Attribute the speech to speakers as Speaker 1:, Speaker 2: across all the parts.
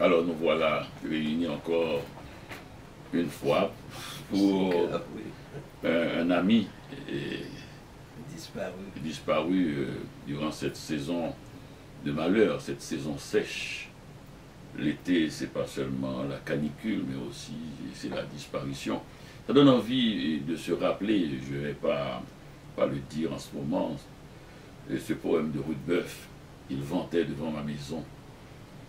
Speaker 1: Alors nous voilà réunis encore une fois pour un ami disparu durant cette saison de malheur, cette saison sèche. L'été, c'est pas seulement la canicule, mais aussi c'est la disparition. Ça donne envie de se rappeler, je ne vais pas le dire en ce moment, ce poème de Rudebeuf, il vantait devant ma maison.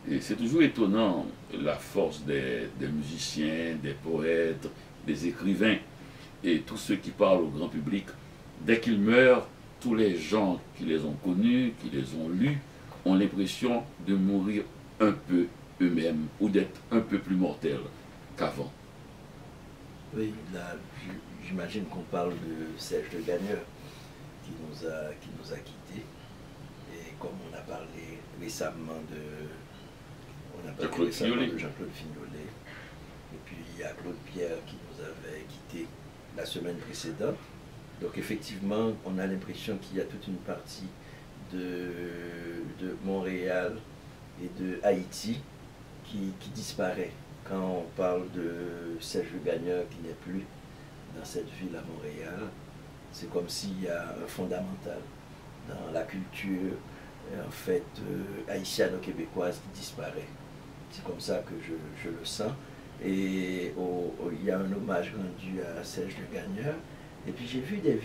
Speaker 1: Et c'est toujours étonnant la force des musiciens, des poètes, des écrivains et tous ceux qui parlent au grand public. Dès qu'ils meurent, tous les gens qui les ont connus, qui les ont lus, ont l'impression de mourir un peu eux-mêmes ou d'être un peu plus mortels qu'avant.
Speaker 2: Oui, là, j'imagine qu'on parle de Serge de Gagneur qui nous a quittés. Et comme on a parlé récemment de Jean-Claude Fignolet, et puis il y a Claude Pierre qui nous avait quittés la semaine précédente. Donc effectivement, on a l'impression qu'il y a toute une partie de Montréal et de Haïti qui disparaît. Quand on parle de Serge Gagneur qui n'est plus dans cette ville à Montréal, c'est comme s'il y a un fondamental dans la culture en fait haïtiano-québécoise qui disparaît. C'est comme ça que je le sens. Et il y a un hommage rendu à Serge de Gagneur. Et puis j'ai vu des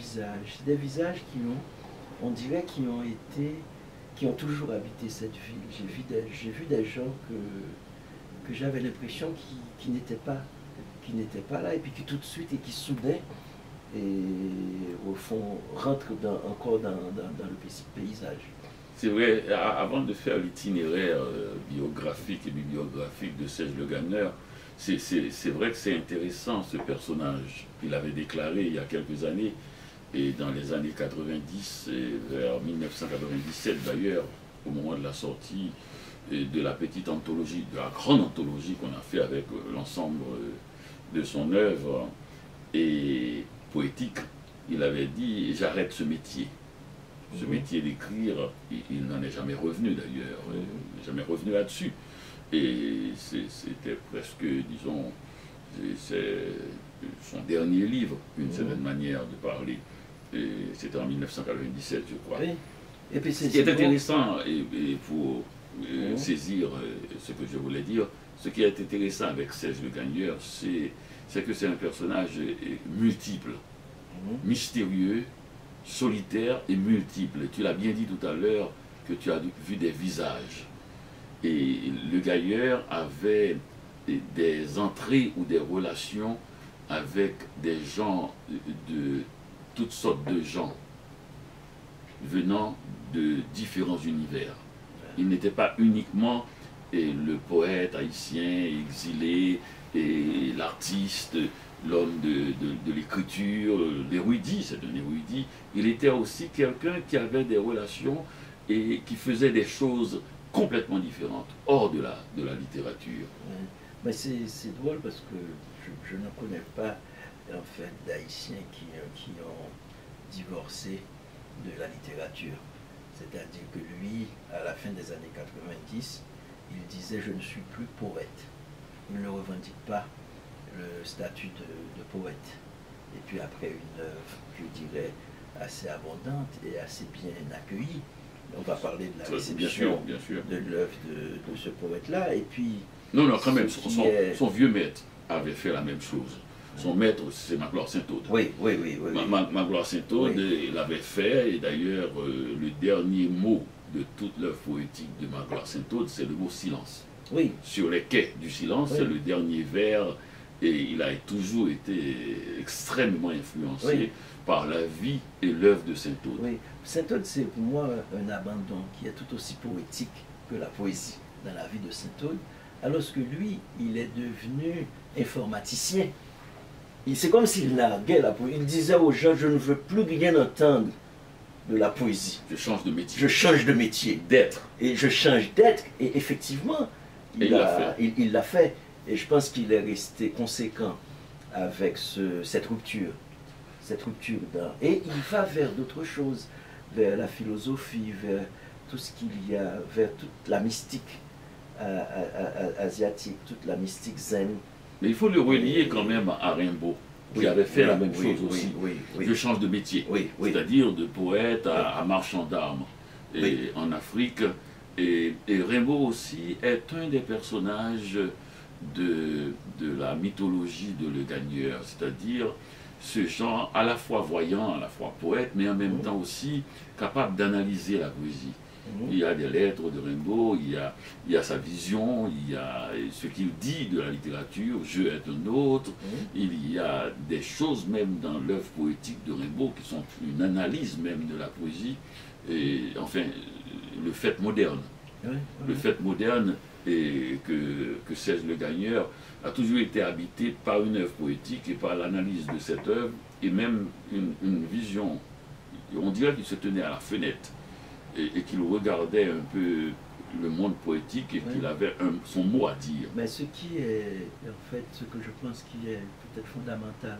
Speaker 2: visages qui ont, on dirait, qui ont toujours habité cette ville. J'ai vu des gens que j'avais l'impression qui n'étaient pas là, et puis qui tout de suite, et qui soudain, et au fond, rentrent encore dans le paysage.
Speaker 1: C'est vrai, avant de faire l'itinéraire biographique et bibliographique de Serge Le Gagneur, c'est vrai que c'est intéressant ce personnage. Il avait déclaré il y a quelques années, et dans les années 90, et vers 1997 d'ailleurs, au moment de la sortie de la petite anthologie, de la grande anthologie qu'on a fait avec l'ensemble de son œuvre et poétique, il avait dit « j'arrête ce métier ». Ce métier d'écrire, il n'en est jamais revenu d'ailleurs, jamais revenu là-dessus. Et c'était presque, disons, c'est son dernier livre, d'une certaine manière de parler. C'était en 1997, je crois. Oui. Et puis ce qui est intéressant, et pour saisir ce que je voulais dire, ce qui est intéressant avec Serge Le Gagneur, c'est que c'est un personnage multiple, mystérieux, solitaire et multiple. Tu l'as bien dit tout à l'heure que tu as vu des visages. Et Le Gagneur avait des entrées ou des relations avec des gens, de toutes sortes de gens, venant de différents univers. Il n'était pas uniquement le poète haïtien exilé, et l'artiste, l'homme de l'écriture, l'érudit, c'est un érudit. Il était aussi quelqu'un qui avait des relations et qui faisait des choses complètement différentes, hors de la littérature.
Speaker 2: Mais c'est drôle parce que je ne connais pas en fait d'Haïtiens qui ont divorcé de la littérature. C'est-à-dire que lui, à la fin des années 90, il disait « je ne suis plus poète ». Il ne revendique pas le statut de poète. Et puis après une œuvre, je dirais, assez abondante et assez bien accueillie. On va parler de la réception de l'œuvre de ce poète-là. Et puis...
Speaker 1: Non, quand même, son vieux maître avait fait la même chose. Son maître, c'est Magloire Saint-Aude.
Speaker 2: Oui.
Speaker 1: Magloire Saint-Aude, il l'avait fait, et d'ailleurs, le dernier mot de toute l'œuvre poétique de Magloire Saint-Aude, c'est le mot silence.
Speaker 2: Oui.
Speaker 1: Sur les quais du silence, c'est le dernier vers, et il a toujours été extrêmement influencé par la vie et l'œuvre de Saint-Aude.
Speaker 2: Oui, Saint-Aude, c'est pour moi un abandon qui est tout aussi poétique que la poésie dans la vie de Saint-Aude, alors que lui, il est devenu informaticien. C'est comme s'il narguait la poésie. Il disait aux gens, je ne veux plus rien entendre de la poésie.
Speaker 1: Je change de métier.
Speaker 2: Je change de métier.
Speaker 1: D'être.
Speaker 2: Et je change d'être. Et effectivement, il l'a fait. Et je pense qu'il est resté conséquent avec cette rupture. Et il va vers d'autres choses, vers la philosophie, vers tout ce qu'il y a, vers toute la mystique asiatique, toute la mystique zen.
Speaker 1: Mais il faut le relier quand même à Rimbaud, qui avait fait la même chose aussi. Je change de métier, c'est-à-dire de poète à marchand d'armes en Afrique. Et Rimbaud aussi est un des personnages de la mythologie de Le Gagneur, c'est-à-dire ce genre à la fois voyant, à la fois poète, mais en même temps aussi capable d'analyser la poésie. Il y a des lettres de Rimbaud, il y a sa vision, il y a ce qu'il dit de la littérature, je est un autre, il y a des choses même dans l'œuvre poétique de Rimbaud qui sont une analyse même de la poésie, et enfin le fait moderne. Le fait moderne et que Serge Le Gagneur a toujours été habité par une œuvre poétique et par l'analyse de cette œuvre et même une vision. On dirait qu'il se tenait à la fenêtre et qu'il regardait un peu le monde poétique et qu'il avait son mot à dire.
Speaker 2: Mais ce qui est, en fait, ce que je pense qui est peut-être fondamental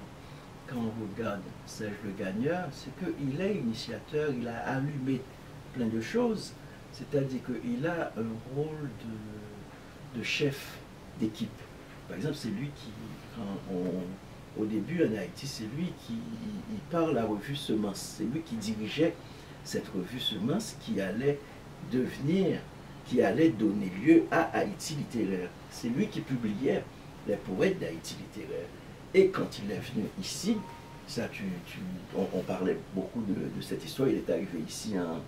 Speaker 2: quand on regarde Serge Le Gagneur, c'est qu'il est initiateur, il a allumé plein de choses, c'est-à-dire qu'il a un rôle de chef d'équipe. Par exemple, c'est lui qui, au début en Haïti, c'est lui qui part la revue Semence, c'est lui qui dirigeait cette revue Semence qui allait devenir, qui allait donner lieu à Haïti littéraire. C'est lui qui publiait les poètes d'Haïti littéraire. Et quand il est venu ici, ça, on parlait beaucoup de cette histoire, il est arrivé ici en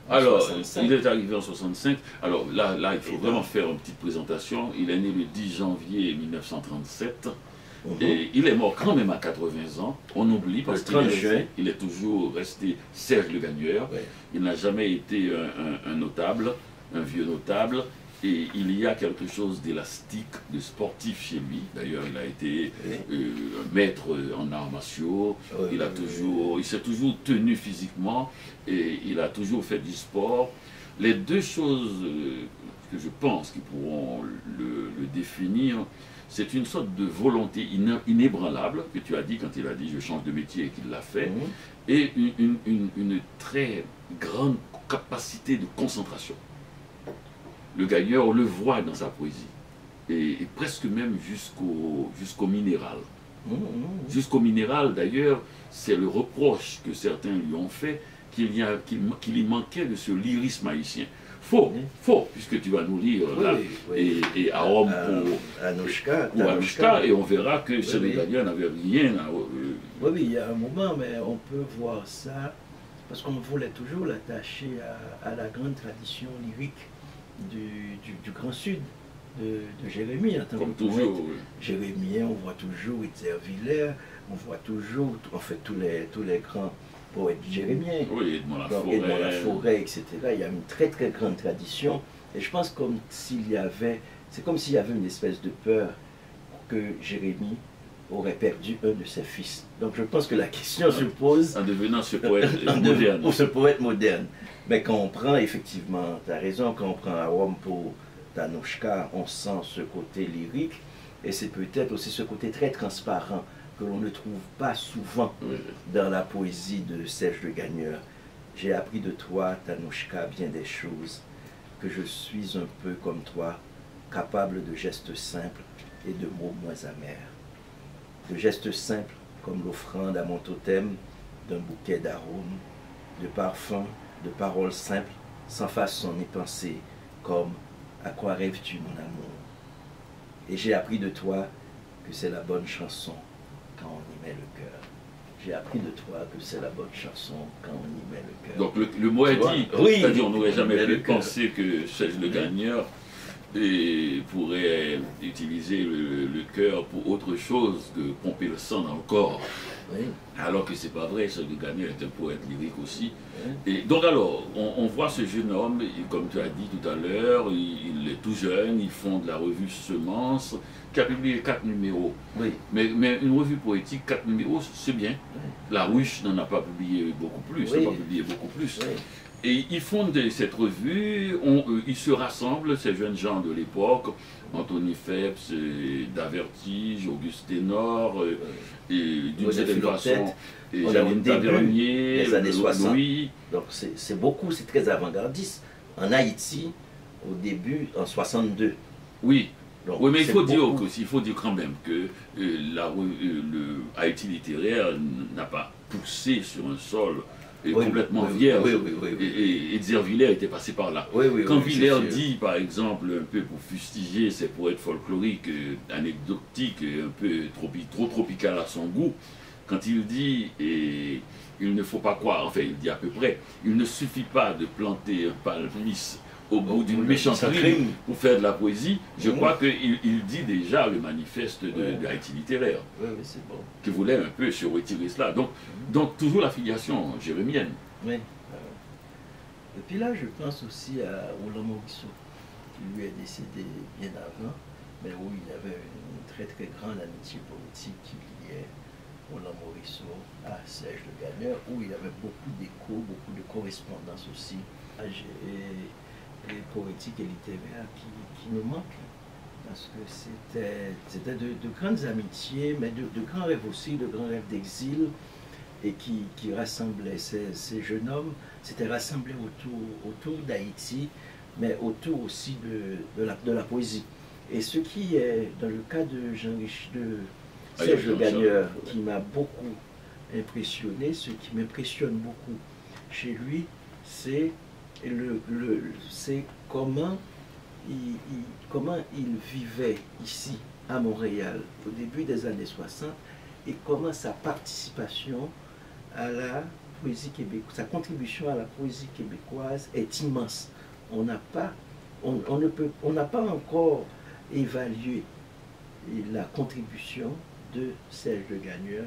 Speaker 1: alors,
Speaker 2: 65.
Speaker 1: Il est arrivé en 65. Alors là il faut vraiment faire une petite présentation. Il est né le 10 janvier 1937. Et il est mort quand même à 80 ans. On oublie parce qu'il est toujours resté Serge Le Gagneur. Il n'a jamais été un notable, un vieux notable. Et il y a quelque chose d'élastique, de sportif chez lui. D'ailleurs, il a été un maître en arts martiaux. Il s'est toujours tenu physiquement et il a toujours fait du sport. Les deux choses que je pense qui pourront le définir, c'est une sorte de volonté inébranlable que tu as dit quand il a dit je change de métier et qu'il l'a fait, et une très grande capacité de concentration. Le Gagneur, on le voit dans sa poésie, et presque même jusqu'au minéral. Jusqu'au minéral, d'ailleurs, c'est le reproche que certains lui ont fait, qu'il y manquait de ce lyrisme haïtien. Faux, puisque tu vas nous lire là, et à Rome pour Anouchka, et on verra que ce Le Gagneur n'avait rien à...
Speaker 2: Oui, il y a un moment, mais on peut voir ça, parce qu'on voulait toujours l'attacher à la grande tradition lyrique du Grand Sud, de Jérémie.
Speaker 1: Comme toujours.
Speaker 2: Jérémie, on voit toujours Itzer Villers, on voit toujours, en fait, tous les grands poètes jérémiens.
Speaker 1: Oui,
Speaker 2: Edmond Laforêt, etc. Il y a une très très grande tradition. Et je pense c'est comme s'il y avait une espèce de peur que Jérémie aurait perdu un de ses fils. Donc je pense que la question se pose...
Speaker 1: En devenant ce poète moderne.
Speaker 2: Pour ce poète moderne. Mais quand on prend, effectivement, tu as raison, quand on prend à Rome pour Tanouchka, on sent ce côté lyrique, et c'est peut-être aussi ce côté très transparent que l'on ne trouve pas souvent dans la poésie de Serge Le Gagneur. J'ai appris de toi, Tanouchka, bien des choses, que je suis un peu comme toi, capable de gestes simples et de mots moins amers. De gestes simples comme l'offrande à mon totem d'un bouquet d'arômes, de parfums, de paroles simples, sans façon ni pensée, comme « À quoi rêves-tu, mon amour ?» Et j'ai appris de toi que c'est la bonne chanson quand on y met le cœur. J'ai appris de toi que c'est la bonne chanson quand on y met le cœur.
Speaker 1: Donc le mot est dit, c'est-à-dire on n'aurait jamais pu penser que Serge Le Gagneur pourrait utiliser le cœur pour autre chose que pomper le sang dans le corps. Alors que c'est pas vrai, Serge Le Gagneur est un poète lyrique aussi. Et donc alors, on voit ce jeune homme, comme tu as dit tout à l'heure, il est tout jeune, il fonde la revue Semence, qui a publié 4 numéros. Mais une revue poétique, 4 numéros, c'est bien. La Ruche n'en a pas publié beaucoup plus, Et ils fondent cette revue, ils se rassemblent, ces jeunes gens de l'époque, Anthony Phepps, Davertige, Auguste Ténor, et d'une certaine façon, Janine Tavernier,
Speaker 2: les années 60.
Speaker 1: Louis.
Speaker 2: Donc c'est beaucoup, c'est très avant-gardiste. En Haïti, au début, en 62.
Speaker 1: Oui.
Speaker 2: Donc,
Speaker 1: Oui, mais il
Speaker 2: c'est
Speaker 1: faut dire
Speaker 2: beaucoup.
Speaker 1: aussi, il faut dire quand même que le Haïti littéraire n'a pas poussé sur un sol
Speaker 2: Oui,
Speaker 1: complètement
Speaker 2: oui,
Speaker 1: vierge.
Speaker 2: oui, oui, oui, oui.
Speaker 1: Et Edzer Villers était passé par là.
Speaker 2: Oui, oui,
Speaker 1: Quand
Speaker 2: oui, c'est
Speaker 1: Villers
Speaker 2: sûr.
Speaker 1: dit, par exemple, un peu pour fustiger ces poètes folkloriques, anecdotiques, un peu trop tropical à son goût, quand il dit, et il ne faut pas croire, enfin il dit à peu près, il ne suffit pas de planter un palmis au bout d'une méchante rime pour faire de la poésie, je crois qu'il dit déjà le manifeste de Haïti littéraire,
Speaker 2: Oui, oui, c'est bon.
Speaker 1: qui voulait un peu se retirer cela. Donc toujours la filiation jérémienne.
Speaker 2: Oui. Et puis là, je pense aussi à Roland Morisseau, qui lui est décédé bien avant, mais où il avait une très très grande amitié politique qui liait Roland Morisseau à Serge Le Gagneur, où il y avait beaucoup d'échos, beaucoup de correspondances aussi, et poétique et littéraire qui nous manquent. Parce que c'était de grandes amitiés, mais de grands rêves aussi, de grands rêves d'exil, et qui rassemblaient ces jeunes hommes, s'étaient rassemblés autour d'Haïti, mais autour aussi de la poésie. Et ce qui est, dans le cas de Serge Le Gagneur, qui m'a beaucoup impressionné, ce qui m'impressionne beaucoup chez lui, c'est comment il vivait ici, à Montréal, au début des années 60, et comment sa participation à la poésie québécoise, sa contribution à la poésie québécoise est immense. On n'a pas encore évalué la contribution de Serge Le Gagneur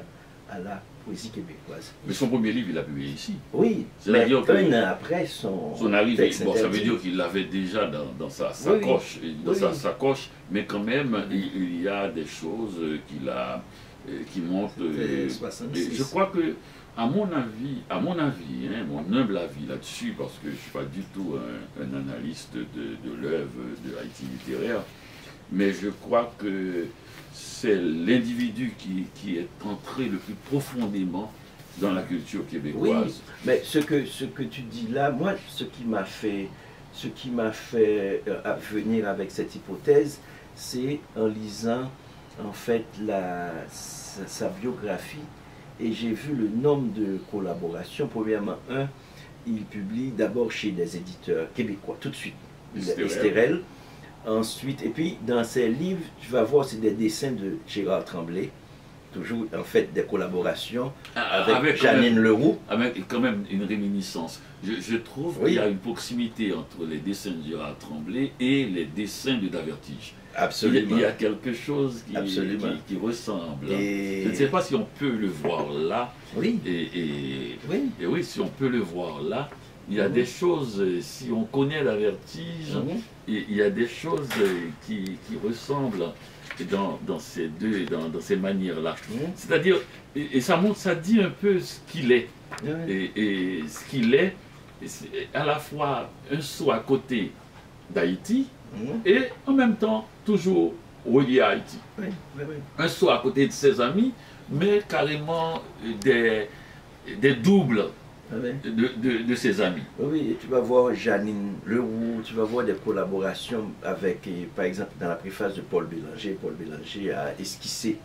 Speaker 2: à la poésie québécoise.
Speaker 1: Mais son premier livre, il l'a publié ici.
Speaker 2: Oui, mais un an après son
Speaker 1: arrivée. Bon, ça veut dire qu'il l'avait déjà dans sa sacoche, sa sacoche, mais quand même, il y a des choses qui montrent. Je crois que, à mon avis, hein, mon humble avis là-dessus, parce que je ne suis pas du tout un analyste de l'œuvre de Haïti littéraire, mais je crois que c'est l'individu qui est entré le plus profondément dans la culture québécoise.
Speaker 2: Oui, mais ce que tu dis là, moi, ce qui m'a fait venir avec cette hypothèse, c'est en lisant en fait sa biographie, et j'ai vu le nombre de collaborations. Premièrement, il publie d'abord chez des éditeurs québécois, tout de suite, Estérel. Ensuite, et puis dans ses livres, tu vas voir, c'est des dessins de Gérard Tremblay, toujours en fait des collaborations avec Janine Leroux.
Speaker 1: Avec quand même une réminiscence. Je trouve qu'il y a une proximité entre les dessins de Gérard Tremblay et les dessins de Davertige.
Speaker 2: Absolument.
Speaker 1: Il y a quelque chose qui ressemble.
Speaker 2: Et...
Speaker 1: Je ne sais pas si on peut le voir là.
Speaker 2: Oui.
Speaker 1: Et oui, si on peut le voir là, il y a des choses, si on connaît Davertige, il y a des choses qui ressemblent dans ces manières-là. C'est-à-dire, et ça montre, ça dit un peu ce qu'il est. Et ce qu'il est, c'est à la fois un saut à côté d'Haïti et en même temps toujours relié à Haïti. Un saut à côté de ses amis, mais carrément des doubles de ses amis.
Speaker 2: Oui, et tu vas voir Janine Leroux, tu vas voir des collaborations avec, par exemple, dans la préface de Paul Bélanger. Paul Bélanger a esquissé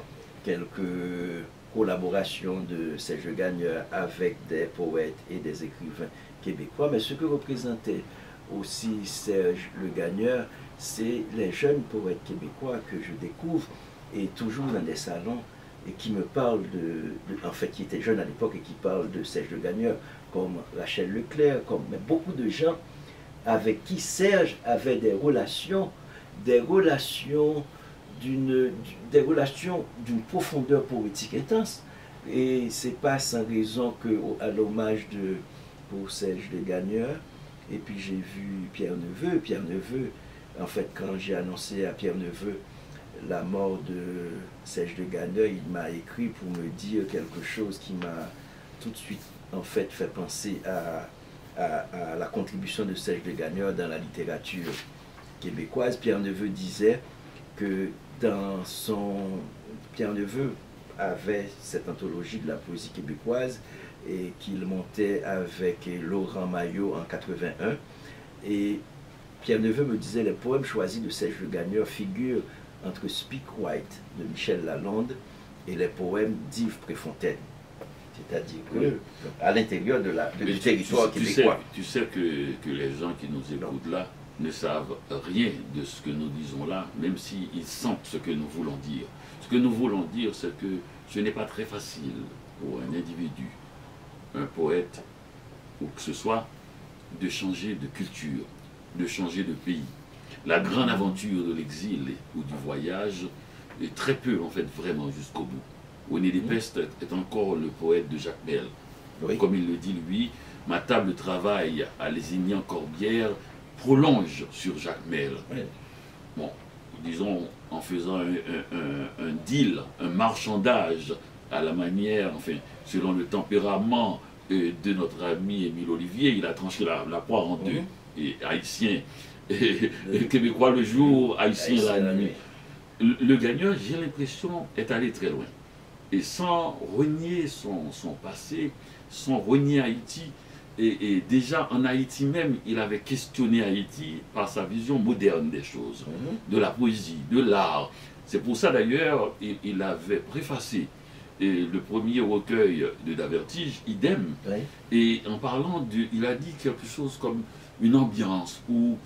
Speaker 2: quelques collaborations de Serge Le Gagneur avec des poètes et des écrivains québécois. Mais ce que représentait aussi Serge Le Gagneur, c'est les jeunes poètes québécois que je découvre, et toujours dans des salons, et qui me parlent en fait, qui étaient jeunes à l'époque et qui parlent de Serge Le Gagneur, comme Rachel Leclerc, mais beaucoup de gens avec qui Serge avait des relations d'une profondeur poétique intense. Et c'est pas sans raison qu'à l'hommage pour Serge Le Gagneur, et puis j'ai vu Pierre Neveu, en fait, quand j'ai annoncé à Pierre Neveu la mort de Serge Le Gagneur, il m'a écrit pour me dire quelque chose qui m'a tout de suite en fait penser à la contribution de Serge Le Gagneur dans la littérature québécoise. Pierre Neveu disait que Pierre Neveu avait cette anthologie de la poésie québécoise et qu'il montait avec Laurent Maillot en 81, et Pierre Neveu me disait, les poèmes choisis de Serge Le Gagneur figurent entre Speak White de Michel Lalande et les poèmes d'Yves Préfontaine. C'est-à-dire que à l'intérieur du territoire québécois.
Speaker 1: Tu sais que les gens qui nous écoutent là ne savent rien de ce que nous disons là, même s'ils sentent ce que nous voulons dire. Ce que nous voulons dire, c'est que ce n'est pas très facile pour un individu, un poète, ou que ce soit, de changer de culture, de changer de pays. La grande aventure de l'exil ou du voyage, et très peu en fait vraiment jusqu'au bout. René Despeste est encore le poète de Jacques Mel. Oui. Comme il le dit lui, ma table de travail à Lézignan-Corbière prolonge sur Jacques Mel. Oui. Bon, disons en faisant un deal, un marchandage à la manière, enfin, selon le tempérament de notre ami Émile Olivier, il a tranché la poire en deux. Et haïtien, et québécois le jour, haïtien la nuit. Le Gagneur, j'ai l'impression, est allé très loin. Et sans renier son passé, sans renier Haïti, et déjà en Haïti même, il avait questionné Haïti par sa vision moderne des choses, de la poésie, de l'art. C'est pour ça d'ailleurs, il avait préfacé le premier recueil de Davertige, idem, et en parlant il a dit quelque chose comme une ambiance ou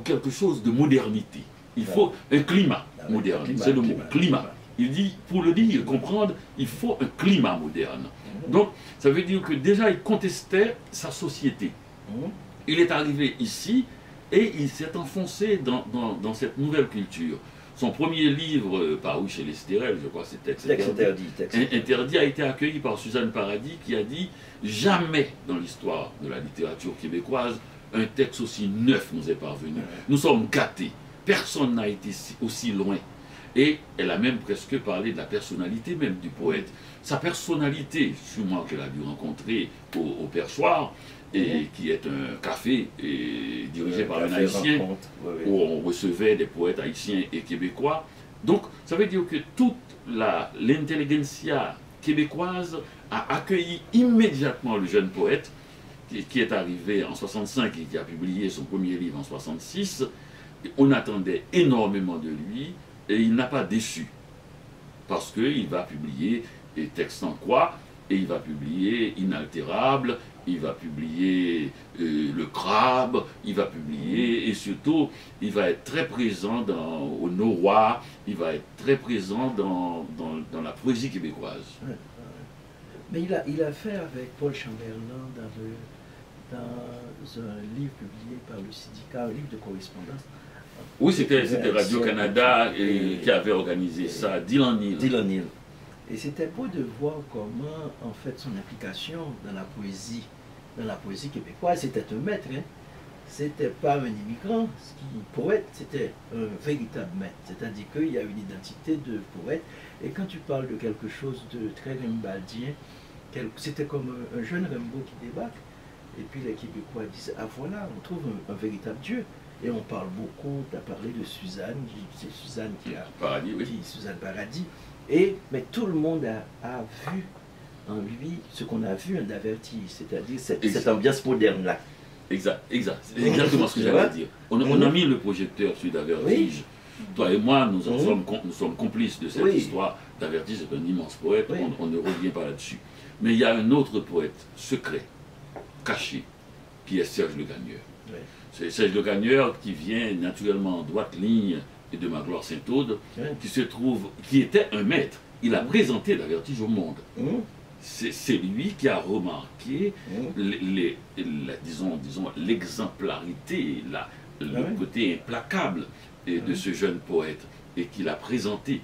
Speaker 1: quelque chose de modernité. Il faut un climat moderne, c'est le mot, climat. Il dit, pour le dire, comprendre, il faut un climat moderne. Donc, ça veut dire que déjà, il contestait sa société. Il est arrivé ici et il s'est enfoncé dans cette nouvelle culture. Son premier livre, paru chez l'Estérel, je crois, c'est Texte interdit, a été accueilli par Suzanne Paradis, qui a dit « Jamais dans l'histoire de la littérature québécoise, un texte aussi neuf nous est parvenu. Nous sommes gâtés. Personne n'a été aussi loin. » Et elle a même presque parlé de la personnalité même du poète. Sa personnalité, sûrement qu'elle a dû rencontrer au Perchoir, et qui est un café dirigé par un Haïtien, où on recevait des poètes haïtiens et québécois. Donc, ça veut dire que toute l'intelligentsia québécoise a accueilli immédiatement le jeune poète, qui est arrivé en 65 et qui a publié son premier livre en 66. On attendait énormément de lui, et il n'a pas déçu, parce qu'il va publier des textes en croix, et il va publier Inaltérable, il va publier Le Crabe, il va publier, et surtout, il va être très présent au Noroît, il va être très présent dans la poésie québécoise.
Speaker 2: Mais il a fait avec Paul Chamberlain dans un livre publié par le syndicat, un livre de correspondance.
Speaker 1: Oui, c'était Radio-Canada qui avait organisé ça, Dylan Hill.
Speaker 2: Dylan Hill. Et c'était beau de voir comment, en fait, son implication dans la poésie québécoise, c'était un maître. Hein. C'était pas un immigrant, poète, c'était un véritable maître. C'est-à-dire qu'il y a une identité de poète. Et quand tu parles de quelque chose de très rimbaldien, c'était comme un jeune Rimbaud qui débarque. Et puis les Québécois disent, ah voilà, on trouve un véritable Dieu. Et on parle beaucoup, tu as parlé de Suzanne, c'est Suzanne qui a...
Speaker 1: Paradis, oui.
Speaker 2: Suzanne Paradis. Mais tout le monde a vu en lui ce qu'on a vu en Davertige, c'est-à-dire cette ambiance moderne-là.
Speaker 1: Exact. C'est exactement ce que j'allais dire. On a mis le projecteur sur Davertige. Oui. Toi et moi, nous sommes complices de cette histoire. Davertige est un immense poète, on ne revient pas là-dessus. Mais il y a un autre poète secret, caché, qui est Serge Le Gagneur. Oui. C'est Serge Le Gagneur qui vient naturellement en droite ligne et de Magloire Saint-Aude, qui était un maître. Il a présenté Davertige au monde. C'est lui qui a remarqué disons l'exemplarité, le côté implacable de ce jeune poète et qu'il a présenté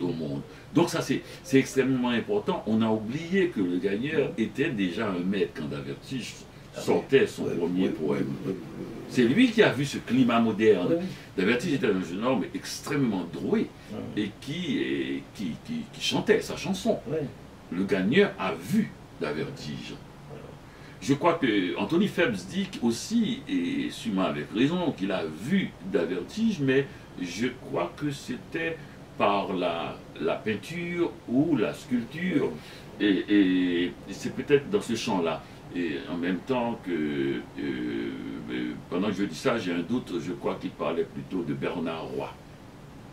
Speaker 1: au monde. Donc ça c'est extrêmement important. On a oublié que Le Gagneur était déjà un maître quand Davertige sortait son premier poème. C'est lui qui a vu ce climat moderne. Davertige était un jeune homme extrêmement doué et qui chantait sa chanson. Le Gagneur a vu Davertige. Je crois que Anthony Phelps dit aussi, et sûrement avec raison, qu'il a vu Davertige, mais je crois que c'était par la peinture ou la sculpture. Et c'est peut-être dans ce champ-là. Et en même temps que, pendant que je dis ça, j'ai un doute, je crois qu'il parlait plutôt de Bernard Roy.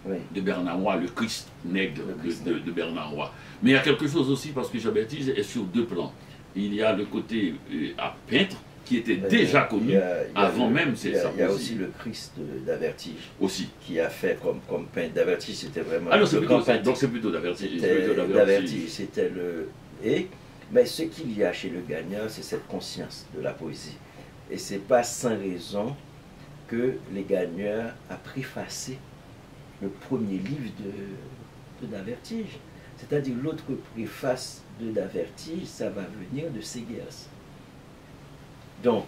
Speaker 2: Oui.
Speaker 1: De Bernard Roy, le Christ nègre
Speaker 2: Christ
Speaker 1: de Bernard Roy. Mais il y a quelque chose aussi, parce que Jean-Baptiste est sur deux plans. Il y a le côté à peintre, qui était déjà connu avant même sa poésie.
Speaker 2: Il y a aussi le Christ d'Avertige.
Speaker 1: Aussi.
Speaker 2: Qui a fait comme peintre. D'Avertige, c'était vraiment...
Speaker 1: Ah non, donc c'est plutôt d'Avertige.
Speaker 2: D'Avertige, c'était le... Mais ce qu'il y a chez le gagnant, c'est cette conscience de la poésie. Et c'est pas sans raison que les gagnants a préfacé le premier livre de d'Avertige. C'est-à-dire l'autre préface de d'Avertige, ça va venir de Segers. Donc,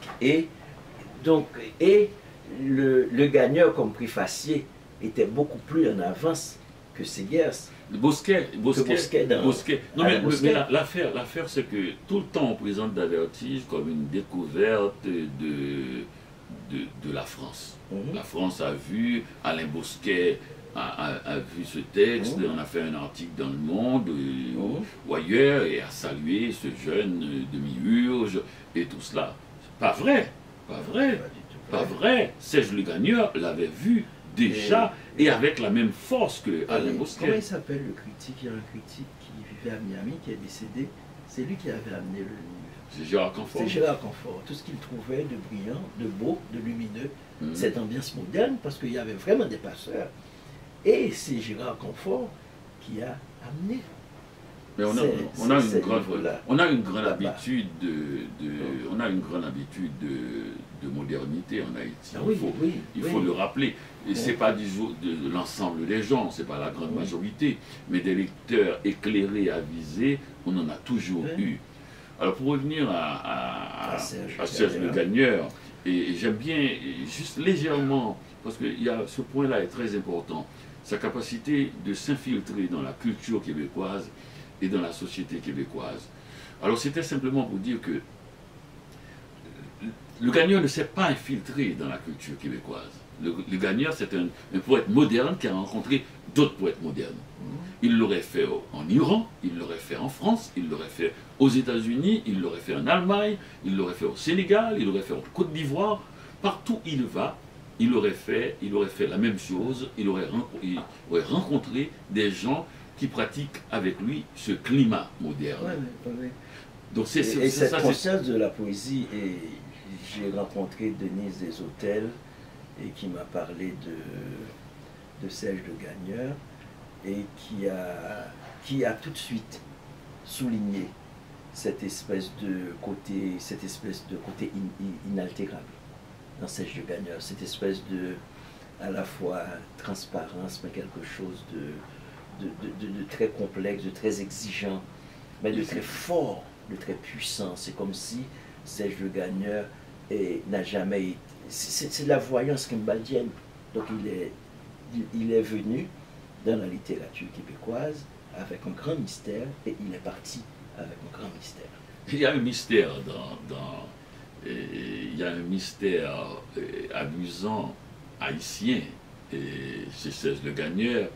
Speaker 2: le gagnant comme préfacier était beaucoup plus en avance que Segers.
Speaker 1: Bosquet. Non, mais l'affaire, c'est que tout le temps on présente d'Avertige comme une découverte de la France. La France a vu, Alain Bosquet a vu ce texte, on a fait un article dans Le Monde ou ailleurs et a salué ce jeune demi-urge et tout cela. Pas vrai. Serge Le Gagneur l'avait vu déjà et avec la même force que Alain Bosquet.
Speaker 2: Comment il s'appelle le critique? Il y a un critique qui vivait à Miami, qui est décédé. C'est lui qui avait amené le livre.
Speaker 1: C'est Gérard Confort.
Speaker 2: C'est Gérard Confort. Tout ce qu'il trouvait de brillant, de beau, de lumineux, cette ambiance moderne, parce qu'il y avait vraiment des passeurs. Et c'est Gérard Confort qui a amené.
Speaker 1: Mais on a une grande habitude de modernité en Haïti. Il faut le rappeler. Et ce n'est pas de l'ensemble des gens, ce n'est pas la grande majorité, mais des lecteurs éclairés, avisés, on en a toujours eu. Alors pour revenir à Serge Le Gagneur, et j'aime bien, juste légèrement, parce que ce point-là est très important, sa capacité de s'infiltrer dans la culture québécoise et dans la société québécoise. Alors c'était simplement pour dire que Le Gagneur ne s'est pas infiltré dans la culture québécoise. Le Gagneur, c'est un poète moderne qui a rencontré d'autres poètes modernes. Il l'aurait fait en Iran, il l'aurait fait en France, il l'aurait fait aux États-Unis, il l'aurait fait en Allemagne, il l'aurait fait au Sénégal, il l'aurait fait en Côte d'Ivoire. Partout où il va, il aurait fait la même chose, il aurait rencontré des gens qui pratiquent avec lui ce climat moderne.
Speaker 2: Donc cette conscience de la poésie, et j'ai rencontré Denise Deshôtels et qui m'a parlé de Serge Le Gagneur et qui a tout de suite souligné cette espèce de côté inaltérable dans Serge Le Gagneur, cette espèce de à la fois transparence mais quelque chose de très complexe, de très exigeant, mais de très fort, de très puissant. C'est comme si Serge Le Gagneur n'a jamais été... C'est de la voyance kimbaldienne. Donc il est venu dans la littérature québécoise avec un grand mystère et il est parti avec un grand mystère.
Speaker 1: Il y a un mystère il y a un mystère amusant haïtien chez Serge Le Gagneur.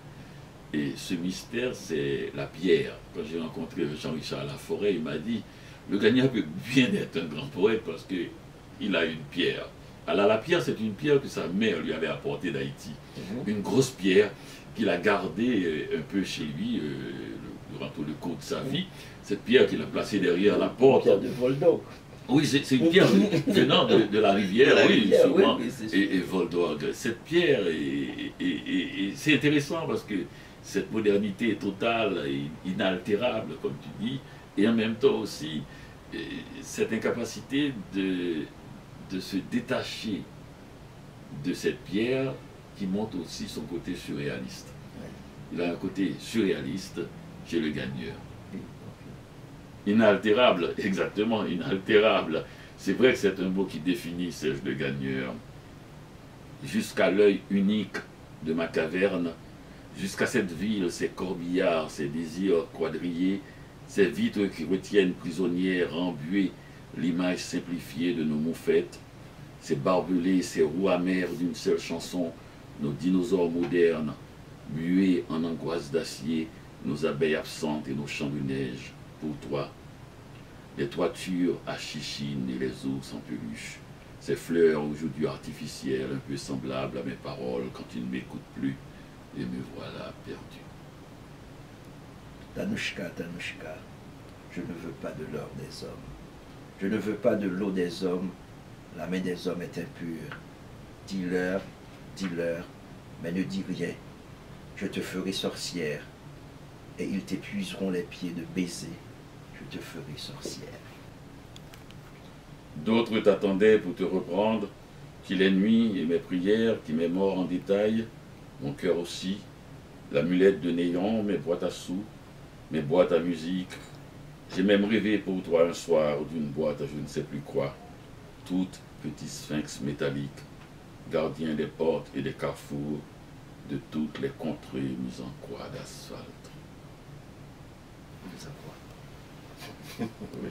Speaker 1: Et ce mystère, c'est la pierre. Quand j'ai rencontré Jean-Richard Laforêt, il m'a dit, Le Gagneur peut bien être un grand poète parce qu'il a une pierre. Alors la pierre, c'est une pierre que sa mère lui avait apportée d'Haïti. Une grosse pierre qu'il a gardée un peu chez lui durant tout le cours de sa vie. Cette pierre qu'il a placée derrière la porte.
Speaker 2: Pierre de Voldorg.
Speaker 1: Oui, c'est une pierre venant de la rivière, souvent, et Voldorg. Cette pierre, et c'est intéressant parce que cette modernité totale et inaltérable, comme tu dis, et en même temps aussi cette incapacité de se détacher de cette pierre qui montre aussi son côté surréaliste. Il a un côté surréaliste chez Le Gagneur. Inaltérable, exactement, inaltérable. C'est vrai que c'est un mot qui définit Serge Le Gagneur. Jusqu'à l'œil unique de ma caverne, jusqu'à cette ville, ces corbillards, ces désirs quadrillés, ces vitres qui retiennent prisonnières embuées l'image simplifiée de nos moufettes, ces barbelés, ces roues amères d'une seule chanson, nos dinosaures modernes, muets en angoisse d'acier, nos abeilles absentes et nos champs de neige. Pour toi, les toitures à chichine et les ours en peluche, ces fleurs aujourd'hui artificielles, un peu semblables à mes paroles quand ils ne m'écoutent plus, et me voilà perdu.
Speaker 2: Tanushka, Tanushka, je ne veux pas de l'or des hommes. Je ne veux pas de l'eau des hommes. La main des hommes est impure. Dis-leur, mais ne dis rien. Je te ferai sorcière, et ils t'épuiseront les pieds de baisers. Je te ferai sorcière.
Speaker 1: D'autres t'attendaient pour te reprendre, qu'il est nuit et mes prières, qui m'est mort en détail, mon cœur aussi, l'amulette de néant, mes boîtes à sous, mes boîtes à musique. J'ai même rêvé pour toi un soir d'une boîte à je ne sais plus quoi, toute petit sphinx métallique, gardien des portes et des carrefours, de toutes les contrées mises en croix d'asphalte.
Speaker 2: Nous avons.
Speaker 1: Oui.